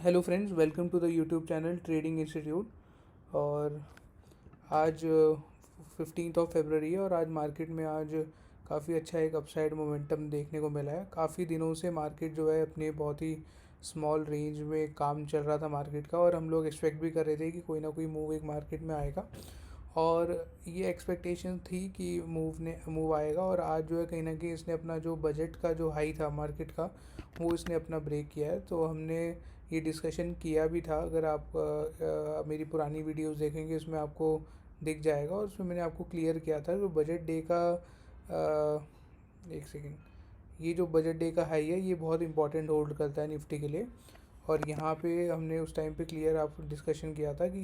Hello friends, welcome to the YouTube channel trading institute. और आज 15 फरवरी है और आज मार्केट में आज काफ़ी अच्छा एक अपसाइड मोमेंटम देखने को मिला है। काफ़ी दिनों से मार्केट जो है अपने बहुत ही स्मॉल रेंज में काम चल रहा था मार्केट का, और हम लोग एक्सपेक्ट भी कर रहे थे कि कोई ना कोई मूव एक मार्केट में आएगा। और ये एक्सपेक्टेशन थी कि मूव आएगा, और आज जो है कहीं ना कहीं इसने अपना जो बजट का जो हाई था मार्केट का, वो इसने अपना ब्रेक किया है। तो हमने ये डिस्कशन किया भी था। अगर आप मेरी पुरानी वीडियोस देखेंगे उसमें आपको दिख जाएगा, और उसमें मैंने आपको क्लियर किया था जो बजट डे का एक सेकेंड, ये जो बजट डे का हाई है ये बहुत इंपॉर्टेंट होल्ड करता है निफ्टी के लिए। और यहाँ पे हमने उस टाइम पे क्लियर आप डिस्कशन किया था कि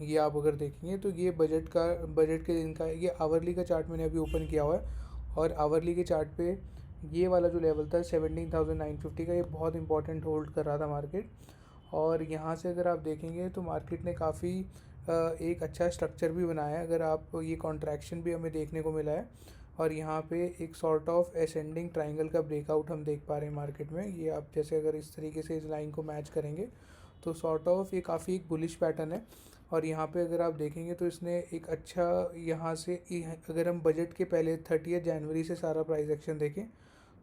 ये आप अगर देखेंगे तो ये बजट के दिन का ये आवरली का चार्ट मैंने अभी ओपन किया हुआ है। और आवरली के चार्ट पे ये वाला जो लेवल था 17,950 का, ये बहुत इंपॉर्टेंट होल्ड कर रहा था मार्केट। और यहाँ से अगर आप देखेंगे तो मार्केट ने काफ़ी एक अच्छा स्ट्रक्चर भी बनाया है। अगर आप ये कॉन्ट्रैक्शन भी हमें देखने को मिला है, और यहाँ पे एक सॉर्ट ऑफ असेंडिंग ट्राइंगल का ब्रेकआउट हम देख पा रहे हैं मार्केट में। ये आप जैसे अगर इस तरीके से इस लाइन को मैच करेंगे तो सॉर्ट ऑफ ये काफ़ी एक बुलिश पैटर्न है। और यहाँ पे अगर आप देखेंगे तो इसने एक अच्छा यहाँ से अगर हम बजट के पहले 30 जनवरी से सारा प्राइस एक्शन देखें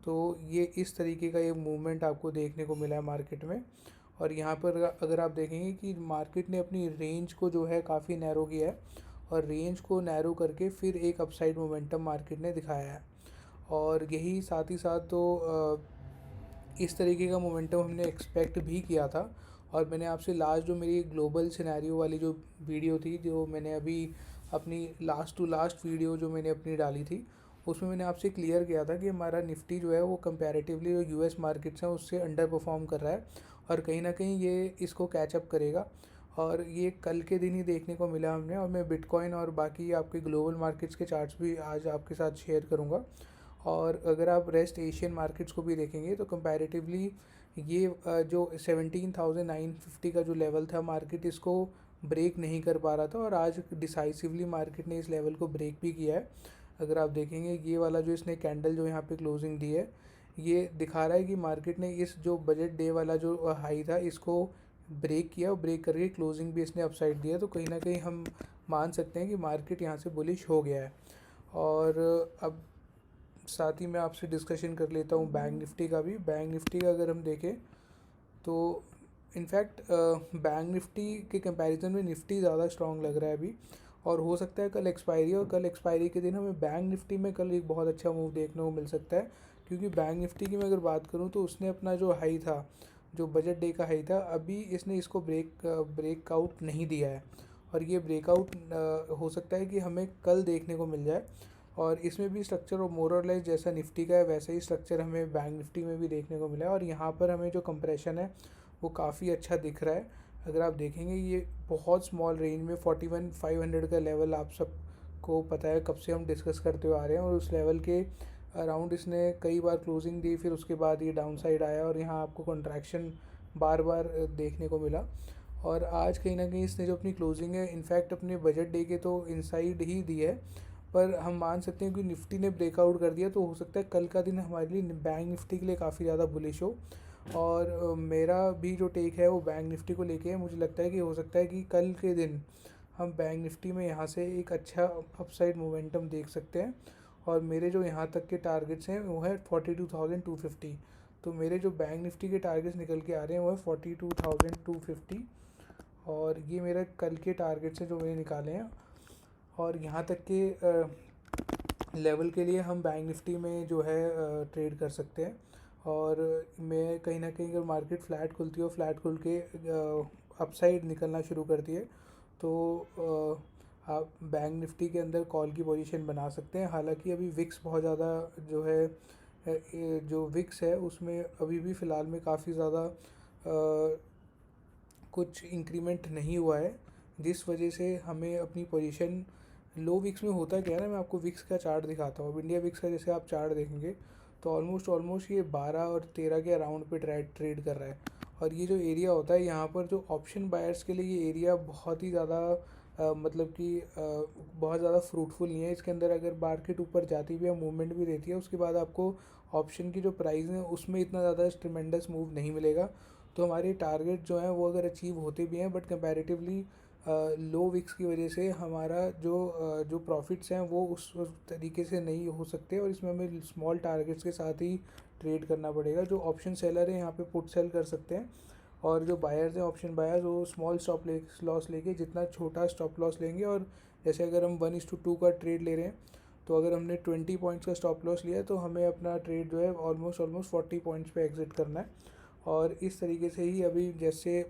तो ये इस तरीके का ये मूवमेंट आपको देखने को मिला है मार्केट में। और यहाँ पर अगर आप देखेंगे कि मार्केट ने अपनी रेंज को जो है काफ़ी नैरो किया है, और रेंज को नैरो करके फिर एक अपसाइड मोमेंटम मार्केट ने दिखाया है। और यही साथ ही साथ तो इस तरीके का मोमेंटम हमने एक्सपेक्ट भी किया था। और मैंने आपसे लास्ट जो मेरी ग्लोबल सिनेरियो वाली जो वीडियो थी, जो मैंने अभी अपनी लास्ट टू लास्ट वीडियो जो मैंने अपनी डाली थी, उसमें मैंने आपसे क्लियर किया था कि हमारा निफ्टी जो है वो कंपैरेटिवली जो यूएस मार्केट्स हैं उससे अंडर परफॉर्म कर रहा है, और कहीं ना कहीं ये इसको कैचअप करेगा। और ये कल के दिन ही देखने को मिला हमने। और मैं बिटकॉइन और बाकी आपके ग्लोबल मार्केट्स के चार्ट्स भी आज आपके साथ शेयर करूँगा। और अगर आप रेस्ट एशियन मार्केट्स को भी देखेंगे तो कंपैरेटिवली ये जो 17,950 का जो लेवल था मार्केट इसको ब्रेक नहीं कर पा रहा था, और आज डिसाइसिवली मार्केट ने इस लेवल को ब्रेक भी किया है। अगर आप देखेंगे ये वाला जो इसने कैंडल जो यहाँ पे क्लोजिंग दी है, ये दिखा रहा है कि मार्केट ने इस जो बजट डे वाला जो हाई था इसको ब्रेक किया, और ब्रेक करके क्लोजिंग भी इसने अपसाइड दिया। तो कहीं ना कहीं हम मान सकते हैं कि मार्केट यहाँ से बुलिश हो गया है। और अब साथ ही मैं आपसे डिस्कशन कर लेता हूँ बैंक निफ्टी का भी। बैंक निफ्टी का अगर हम देखें तो इनफैक्ट बैंक निफ्टी के कंपैरिजन में निफ्टी ज़्यादा स्ट्रॉन्ग लग रहा है अभी। और हो सकता है कल एक्सपायरी, और कल एक्सपायरी के दिन हमें बैंक निफ्टी में कल एक बहुत अच्छा मूव देखने को मिल सकता है। क्योंकि बैंक निफ्टी की मैं अगर बात करूँ तो उसने अपना जो हाई था, जो बजट डे का हाई था, अभी इसने इसको ब्रेकआउट नहीं दिया है। और ये ब्रेकआउट हो सकता है कि हमें कल देखने को मिल जाए। और इसमें भी स्ट्रक्चर और मोर और लेस जैसा निफ्टी का है वैसा ही स्ट्रक्चर हमें बैंक निफ्टी में भी देखने को मिला है। और यहाँ पर हमें जो कंप्रेशन है वो काफ़ी अच्छा दिख रहा है। अगर आप देखेंगे ये बहुत स्मॉल रेंज में 41,500 का लेवल आप सबको पता है, कब से हम डिस्कस करते हुए आ रहे हैं। और उस लेवल के अराउंड इसने कई बार क्लोजिंग दी, फिर उसके बाद ये डाउन साइड आया, और यहाँ आपको कॉन्ट्रैक्शन बार बार देखने को मिला। और आज कहीं ना कहीं इसने जो अपनी क्लोजिंग है इनफैक्ट अपने बजट डे के तो इनसाइड ही दी है। पर हम मान सकते हैं कि निफ्टी ने ब्रेकआउट कर दिया, तो हो सकता है कल का दिन हमारे लिए बैंक निफ्टी के लिए काफ़ी ज़्यादा बुलिश हो। और मेरा भी जो टेक है वो बैंक निफ्टी को लेके है। मुझे लगता है कि हो सकता है कि कल के दिन हम बैंक निफ्टी में यहाँ से एक अच्छा अपसाइड मोमेंटम देख सकते हैं। और मेरे जो यहाँ तक के टारगेट्स हैं वो है 42,250। तो मेरे जो बैंक निफ्टी के टारगेट्स निकल के आ रहे हैं वो है 42,250। और ये मेरे कल के टारगेट्स हैं जो मैंने निकाले हैं। और यहाँ तक के लेवल के लिए हम बैंक निफ्टी में जो है ट्रेड कर सकते हैं। और मैं कहीं ना कहीं अगर मार्केट फ्लैट खुलती है और फ्लैट खुल के अपसाइड निकलना शुरू करती है तो आप बैंक निफ्टी के अंदर कॉल की पोजीशन बना सकते हैं। हालांकि अभी विक्स बहुत ज़्यादा जो है जो विक्स है उसमें अभी भी फ़िलहाल में काफ़ी ज़्यादा कुछ इंक्रीमेंट नहीं हुआ है, जिस वजह से हमें अपनी पोजीशन लो विक्स में होता क्या है ना, मैं आपको विक्स का चार्ट दिखाता हूँ। अब इंडिया विक्स का जैसे आप चार्ट देखेंगे तो ऑलमोस्ट ये 12 और 13 के अराउंड पे ट्रेड कर रहा है। और ये जो एरिया होता है यहाँ पर जो ऑप्शन बायर्स के लिए ये एरिया बहुत ही ज़्यादा मतलब कि बहुत ज़्यादा फ्रूटफुल नहीं है। इसके अंदर अगर मार्केट ऊपर जाती भी है, मूवमेंट भी रहती है, उसके बाद आपको ऑप्शन की जो प्राइस है उसमें इतना ज़्यादा ट्रिमेंडस मूव नहीं मिलेगा। तो हमारे टारगेट जो हैं वो अगर अचीव होते भी हैं, बट कंपैरेटिवली लो विक्स की वजह से हमारा जो प्रॉफिट्स हैं वो उस तरीके से नहीं हो सकते, और इसमें हमें स्मॉल टारगेट्स के साथ ही ट्रेड करना पड़ेगा। जो ऑप्शन सेलर है यहाँ पे पुट सेल कर सकते हैं, और जो बायर्स हैं ऑप्शन बायर्स वो स्मॉल स्टॉप लॉस लेके जितना छोटा स्टॉप लॉस लेंगे। और जैसे अगर हम 1:2 का ट्रेड ले रहे हैं, तो अगर हमने 20 पॉइंट्स का स्टॉप लॉस लिया है तो हमें अपना ट्रेड जो है ऑलमोस्ट 40 पॉइंट्स पे एग्जिट करना है। और इस तरीके से ही अभी जैसे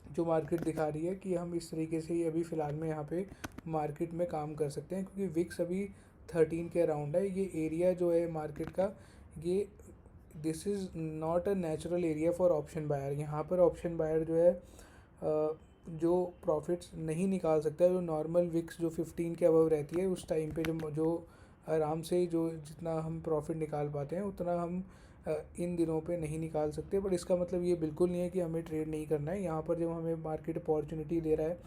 जो मार्केट दिखा रही है कि हम इस तरीके से ही अभी फ़िलहाल में यहाँ पे मार्केट में काम कर सकते हैं, क्योंकि विक्स अभी 13 के अराउंड है। ये एरिया जो है मार्केट का, ये this is not a natural area for option buyer. यहाँ पर ऑप्शन बायर जो है जो प्रॉफिट्स नहीं निकाल सकता, जो नॉर्मल विक्स जो 15 के अबव रहती है उस टाइम पे जो आराम से जो जितना हम प्रॉफिट निकाल पाते हैं उतना हम इन दिनों पे नहीं निकाल सकते। बट इसका मतलब ये बिल्कुल नहीं है कि हमें ट्रेड नहीं करना है। यहाँ पर जब हमें मार्केट अपॉर्चुनिटी दे रहा है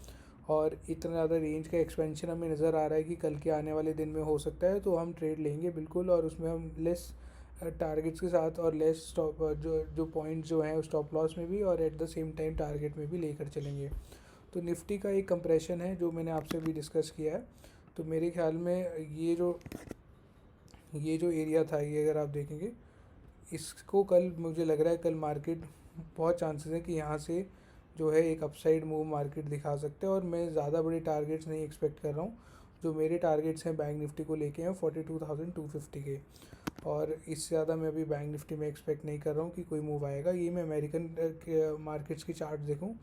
और इतना ज़्यादा रेंज का एक्सपेंशन हमें नज़र आ रहा है कि कल के आने वाले दिन में हो सकता है, तो हम ट्रेड लेंगे बिल्कुल। और उसमें हम लेस टारगेट्स के साथ और लेस स्टॉप जो पॉइंट्स जो हैं स्टॉप लॉस में भी और at the same time target में भी लेकर चलेंगे। तो निफ्टी का एक कंप्रेशन है जो मैंने आपसे भी डिस्कस किया है। तो मेरे ख्याल में ये जो एरिया था, ये अगर आप देखेंगे इसको, कल मुझे लग रहा है कल मार्केट बहुत चांसेस है कि यहाँ से जो है एक अपसाइड मूव मार्केट दिखा सकते हैं। और मैं ज़्यादा बड़े टारगेट्स नहीं एक्सपेक्ट कर रहा हूँ। जो मेरे टारगेट्स हैं बैंक निफ्टी को लेके हैं 42,250 के, और इससे ज़्यादा मैं अभी बैंक निफ्टी में एक्सपेक्ट नहीं कर रहा हूँ कि कोई मूव आएगा। ये मैं अमेरिकन मार्केट्स की चार्ट देखूँ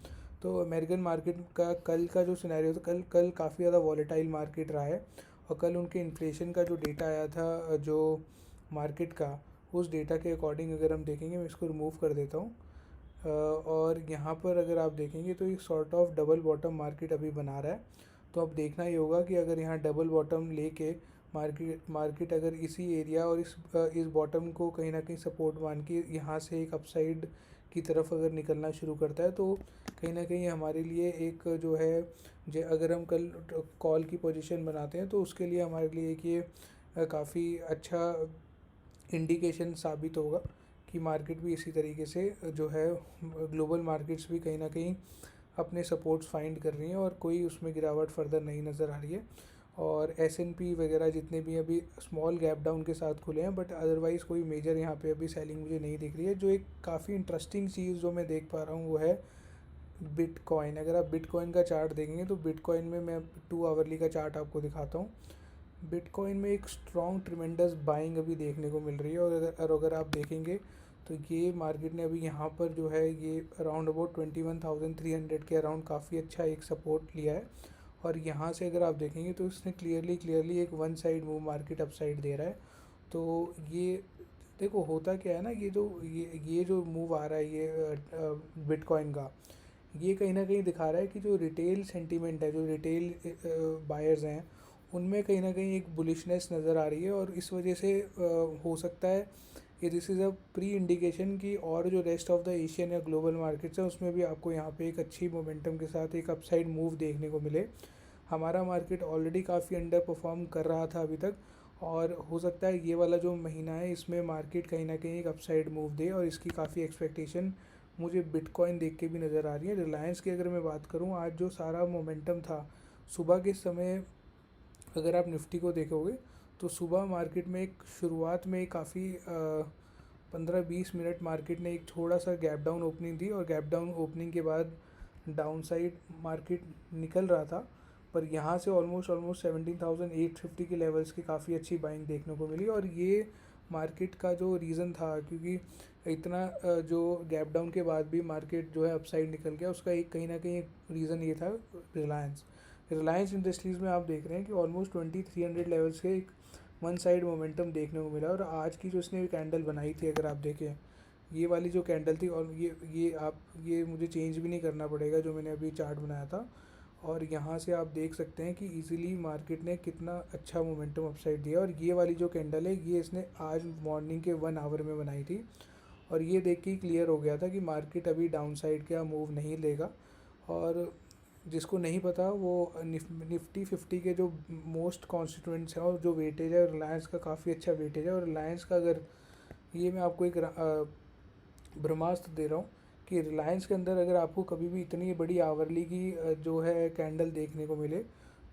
तो अमेरिकन मार्केट का कल का जो सिनेरियो था, कल काफ़ी ज़्यादा वॉलेटाइल मार्केट रहा है। और कल उनके इन्फ्लेशन का जो डेटा आया था जो मार्केट का, उस डेटा के अकॉर्डिंग अगर हम देखेंगे, मैं इसको रिमूव कर देता हूँ, और यहाँ पर अगर आप देखेंगे तो एक sort of double bottom market अभी बना रहा है। तो अब देखना ये होगा कि अगर यहाँ डबल बॉटम लेके मार्केट अगर इसी एरिया और इस बॉटम को कहीं ना कहीं सपोर्ट मान के यहाँ से एक अपसाइड की तरफ अगर निकलना शुरू करता है, तो कहीं ना कहीं हमारे लिए एक जो है अगर हम कल कॉल की पोजीशन बनाते हैं तो उसके लिए हमारे लिए एक ये काफ़ी अच्छा इंडिकेशन साबित होगा कि मार्केट भी इसी तरीके से जो है ग्लोबल मार्केट्स भी कहीं ना कहीं अपने सपोर्ट्स फाइंड कर रही हैं और कोई उसमें गिरावट फर्दर नहीं नज़र आ रही है। और S&P वगैरह जितने भी अभी स्मॉल गैप डाउन के साथ खुले हैं, बट अदरवाइज़ कोई मेजर यहाँ पे अभी सेलिंग मुझे नहीं दिख रही है। जो एक काफ़ी इंटरेस्टिंग चीज़ जो मैं देख पा रहा हूँ वो है बिटकॉइन। अगर आप बिटकॉइन का चार्ट देखेंगे तो बिटकॉइन में मैं 2 आवरली का चार्ट आपको दिखाता हूँ। बिटकॉइन में एक स्ट्रॉन्ग ट्रिमेंडस बाइंग अभी देखने को मिल रही है। और अगर आप देखेंगे तो ये मार्केट ने अभी यहाँ पर जो है ये अराउंड अबाउट 21,300 के अराउंड काफ़ी अच्छा एक सपोर्ट लिया है। और यहाँ से अगर आप देखेंगे तो इसने क्लियरली एक one side move market upside दे रहा है। तो ये देखो होता क्या है ना, ये जो मूव आ रहा है ये बिटकॉइन का, ये कहीं ना कहीं दिखा रहा है कि जो रिटेल सेंटीमेंट है, जो रिटेल बायर्स हैं, उनमें कहीं ना कहीं एक बुलिशनेस नज़र आ रही है। और इस वजह से हो सकता है कि this is a pre indication की और जो रेस्ट ऑफ द एशियन या ग्लोबल मार्केट्स हैं उसमें भी आपको यहाँ पे एक अच्छी मोमेंटम के साथ एक अपसाइड मूव देखने को मिले। हमारा मार्केट ऑलरेडी काफ़ी अंडर परफॉर्म कर रहा था अभी तक, और हो सकता है ये वाला जो महीना है इसमें मार्केट कहीं ना कहीं एक अपसाइड मूव दे, और इसकी काफ़ी एक्सपेक्टेशन मुझे बिटकॉइन देख के भी नज़र आ रही है। रिलायंस की अगर मैं बात करूँ, आज जो सारा मोमेंटम था सुबह के समय, अगर आप निफ्टी को देखोगे तो सुबह मार्केट में एक शुरुआत में काफ़ी 15-20 मिनट मार्केट ने एक थोड़ा सा गैप डाउन ओपनिंग दी, और गैप डाउन ओपनिंग के बाद डाउन साइड मार्केट निकल रहा था। पर यहाँ से ऑलमोस्ट 17,850 के लेवल्स की काफ़ी अच्छी बाइंग देखने को मिली। और ये मार्केट का जो रीज़न था, क्योंकि इतना जो गैप डाउन के बाद भी मार्केट जो है अपसाइड निकल गया, उसका एक कहीं ना कहीं एक रीज़न ये था रिलायंस इंडस्ट्रीज़ में आप देख रहे हैं कि ऑलमोस्ट 2300 लेवल्स के एक वन साइड मोमेंटम देखने को मिला। और आज की जो इसने कैंडल बनाई थी अगर आप देखें, ये वाली जो कैंडल थी, और ये मुझे चेंज भी नहीं करना पड़ेगा जो मैंने अभी चार्ट बनाया था। और यहाँ से आप देख सकते हैं कि इजीली मार्केट ने कितना अच्छा मोमेंटम अपसाइड दिया। और ये वाली जो कैंडल है ये इसने आज मॉर्निंग के 1 आवर में बनाई थी, और ये देख के क्लियर हो गया था कि मार्केट अभी डाउन साइड का मूव नहीं लेगा। और जिसको नहीं पता वो निफ्टी 50 के जो मोस्ट कॉन्स्टिट्यूएंट्स हैं और जो वेटेज है, रिलायंस का काफ़ी अच्छा वेटेज है। और रिलायंस का अगर ये मैं आपको एक ब्रह्मास्त्र दे रहा हूँ कि रिलायंस के अंदर अगर आपको कभी भी इतनी बड़ी आवरली की जो है कैंडल देखने को मिले,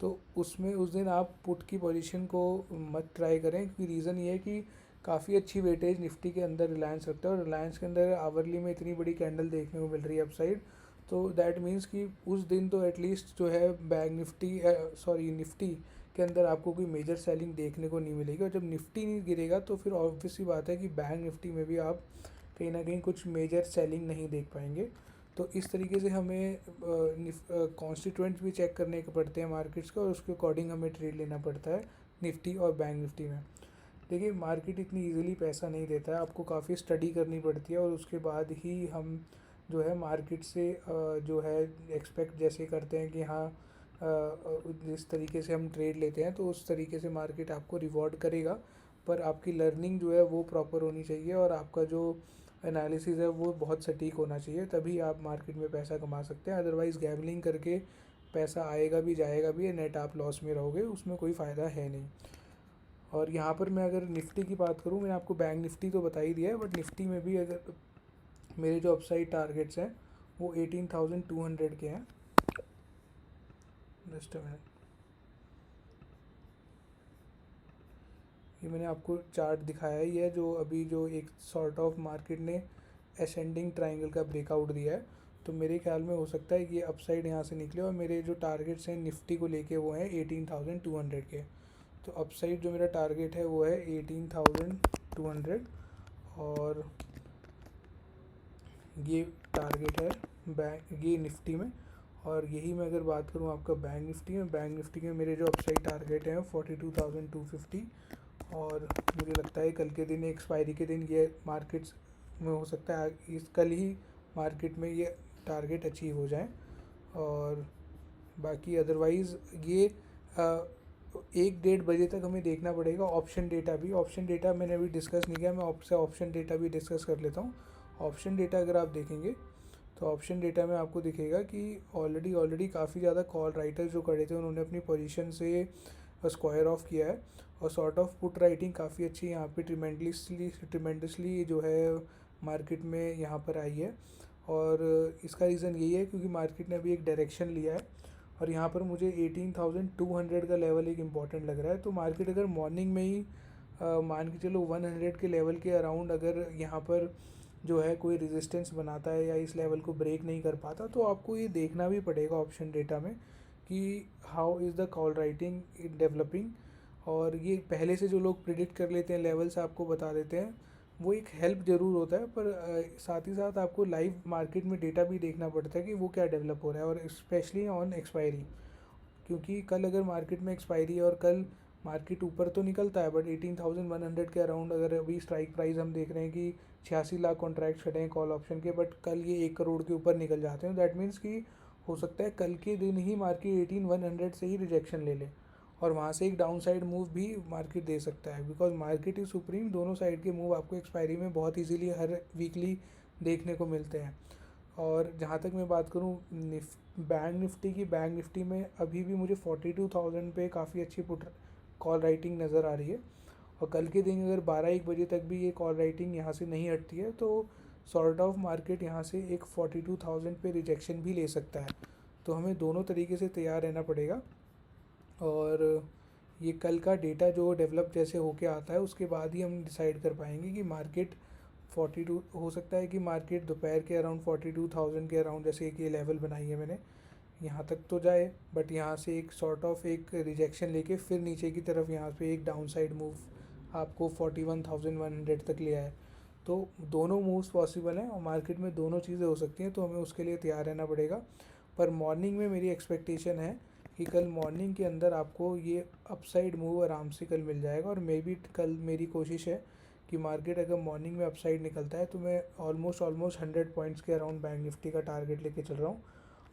तो उसमें उस दिन आप पुट की पोजीशन को मत ट्राई करें, क्योंकि रीज़न ये है कि काफ़ी अच्छी वेटेज निफ्टी के अंदर रिलायंस रखता है, और रिलायंस के अंदर आवरली में इतनी बड़ी कैंडल देखने को मिल रही है अपसाइड। तो दैट मीन्स कि उस दिन तो एटलीस्ट जो है बैंक निफ्टी सॉरी निफ्टी के अंदर आपको कोई मेजर सेलिंग देखने को नहीं मिलेगी, और जब निफ्टी नहीं गिरेगा तो फिर ऑब्वियस सी बात है कि बैंक निफ्टी में भी आप कहीं ना कहीं कुछ मेजर सेलिंग नहीं देख पाएंगे। तो इस तरीके से हमें कॉन्स्टिट्यूएंट्स भी चेक करने के पड़ते हैं मार्केट्स का, और उसके अकॉर्डिंग हमें ट्रेड लेना पड़ता है निफ्टी और बैंक निफ्टी में। देखिए मार्केट इतनी इजीली पैसा नहीं देता है, आपको काफ़ी स्टडी करनी पड़ती है, और उसके बाद ही हम जो है मार्केट से जो है एक्सपेक्ट जैसे करते हैं कि हाँ जिस तरीके से हम ट्रेड लेते हैं तो उस तरीके से मार्केट आपको रिवॉर्ड करेगा। पर आपकी लर्निंग जो है वो प्रॉपर होनी चाहिए, और आपका जो एनालिसिस है वो बहुत सटीक होना चाहिए, तभी आप मार्केट में पैसा कमा सकते हैं। अदरवाइज़ गैमलिंग करके पैसा आएगा भी जाएगा भी, नेट आप लॉस में रहोगे, उसमें कोई फ़ायदा है नहीं। और यहाँ पर मैं अगर निफ्टी की बात करूँ, मैंने आपको बैंक निफ्टी तो बता ही दिया है, बट निफ्टी में भी अगर मेरे जो अपसाइड टारगेट्स हैं वो 18,200 के हैं। जस्ट अ मिनट, ये मैंने आपको चार्ट दिखाया ही है, जो अभी जो एक सॉर्ट ऑफ मार्केट ने असेंडिंग ट्राइंगल का ब्रेकआउट दिया है। तो मेरे ख्याल में हो सकता है कि ये अपसाइड यहाँ से निकले, और मेरे जो टारगेट्स हैं निफ्टी को लेके वो हैं 18,200 के। तो अपसाइड जो मेरा टारगेट है वो है 18,200, और ये टारगेट है बैंक ये निफ्टी में। और यही मैं अगर बात करूँ आपका बैंक निफ्टी में, बैंक निफ्टी में मेरे जो अपसाइड टारगेट हैं 42,250, और मुझे लगता है कल के दिन एक्सपायरी के दिन ये मार्केट्स में हो सकता है इस कल ही मार्केट में ये टारगेट अचीव हो जाए। और बाकी अदरवाइज़ ये 1-1:30 बजे तक हमें देखना पड़ेगा ऑप्शन डेटा भी। ऑप्शन डेटा मैंने अभी डिस्कस नहीं किया, मैं आपसे ऑप्शन डेटा भी डिस्कस कर लेता हूँ। ऑप्शन डेटा अगर आप देखेंगे तो ऑप्शन डेटा में आपको दिखेगा कि ऑलरेडी काफ़ी ज़्यादा कॉल राइटर्स जो खड़े थे उन्होंने अपनी पोजीशन से स्क्वायर ऑफ किया है, और सॉर्ट ऑफ पुट राइटिंग काफ़ी अच्छी यहाँ पे ट्रिमेंडसली जो है मार्केट में यहाँ पर आई है। और इसका रीज़न यही है क्योंकि मार्केट ने अभी एक डायरेक्शन लिया है, और यहाँ पर मुझे 18,200 का लेवल एक इम्पॉर्टेंट लग रहा है। तो मार्केट अगर मॉर्निंग में ही मान के चलो 100 के लेवल के अराउंड अगर यहाँ पर जो है कोई रेजिस्टेंस बनाता है या इस लेवल को ब्रेक नहीं कर पाता, तो आपको ये देखना भी पड़ेगा ऑप्शन डेटा में कि how is the call writing developing. और ये पहले से जो लोग प्रिडिक्ट कर लेते हैं, लेवल्स आपको बता देते हैं, वो एक हेल्प ज़रूर होता है, पर साथ ही साथ आपको लाइव मार्केट में डेटा भी देखना पड़ता है कि वो क्या डेवलप हो रहा है, और स्पेशली ऑन एक्सपायरी। क्योंकि कल अगर मार्केट में एक्सपायरी है और कल मार्केट ऊपर तो निकलता है, बट 18,100 के अराउंड अगर अभी स्ट्राइक प्राइस हम देख रहे हैं कि 86 लाख कॉन्ट्रैक्ट खड़े हैं कॉल ऑप्शन के, बट कल ये 1 करोड़ के ऊपर निकल जाते हैं। दैट मीन्स कि हो सकता है कल के दिन ही मार्केट 18,100 से ही रिजेक्शन ले ले, और वहाँ से एक डाउन साइड मूव भी मार्केट दे सकता है, बिकॉज मार्केट इज सुप्रीम। दोनों साइड के मूव आपको एक्सपायरी में बहुत ईजीली हर वीकली देखने को मिलते हैं। और जहाँ तक मैं बात करूँ बैंक निफ्टी की, बैंक निफ्टी में अभी भी मुझे 42,000 पे काफ़ी अच्छी पुट कॉल राइटिंग नज़र आ रही है, और कल के दिन अगर 12-1 बजे तक भी ये कॉल राइटिंग यहाँ से नहीं हटती है तो सॉर्ट ऑफ मार्केट यहाँ से एक 42,000 पे रिजेक्शन भी ले सकता है। तो हमें दोनों तरीके से तैयार रहना पड़ेगा, और ये कल का डेटा जो डेवलप जैसे होके आता है उसके बाद ही हम डिसाइड कर पाएंगे कि मार्केट 42 हो सकता है कि मार्केट दोपहर के अराउंड 42,000 के अराउंड, जैसे एक ये लेवल बनाई है मैंने, यहाँ तक तो जाए, बट यहाँ से एक सॉर्ट ऑफ एक रिजेक्शन लेके फिर नीचे की तरफ यहाँ पे एक डाउन साइड मूव आपको 41,100 तक ले आए। तो दोनों मूव्स पॉसिबल हैं, और मार्केट में दोनों चीज़ें हो सकती हैं, तो हमें उसके लिए तैयार रहना पड़ेगा। पर मॉर्निंग में मेरी एक्सपेक्टेशन है कि कल मॉर्निंग के अंदर आपको ये अपसाइड मूव आराम से कल मिल जाएगा, और मे बी कल मेरी कोशिश है कि मार्केट अगर मॉर्निंग में अपसाइड निकलता है तो मैं ऑलमोस्ट 100 पॉइंट्स के अराउंड बैंक निफ्टी का टारगेट लेके चल रहा हूँ,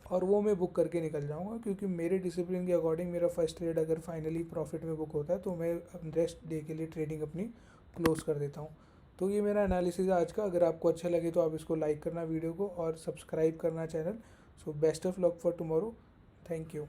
और वो मैं बुक करके निकल जाऊँगा। क्योंकि मेरे डिसिप्लिन के अकॉर्डिंग मेरा फर्स्ट ट्रेड अगर फाइनली प्रॉफिट में बुक होता है तो मैं रेस्ट डे के लिए ट्रेडिंग अपनी क्लोज़ कर देता हूँ। तो ये मेरा एनालिसिस है आज का। अगर आपको अच्छा लगे तो आप इसको लाइक करना वीडियो को, और सब्सक्राइब करना channel. So best of luck for tomorrow. Thank you.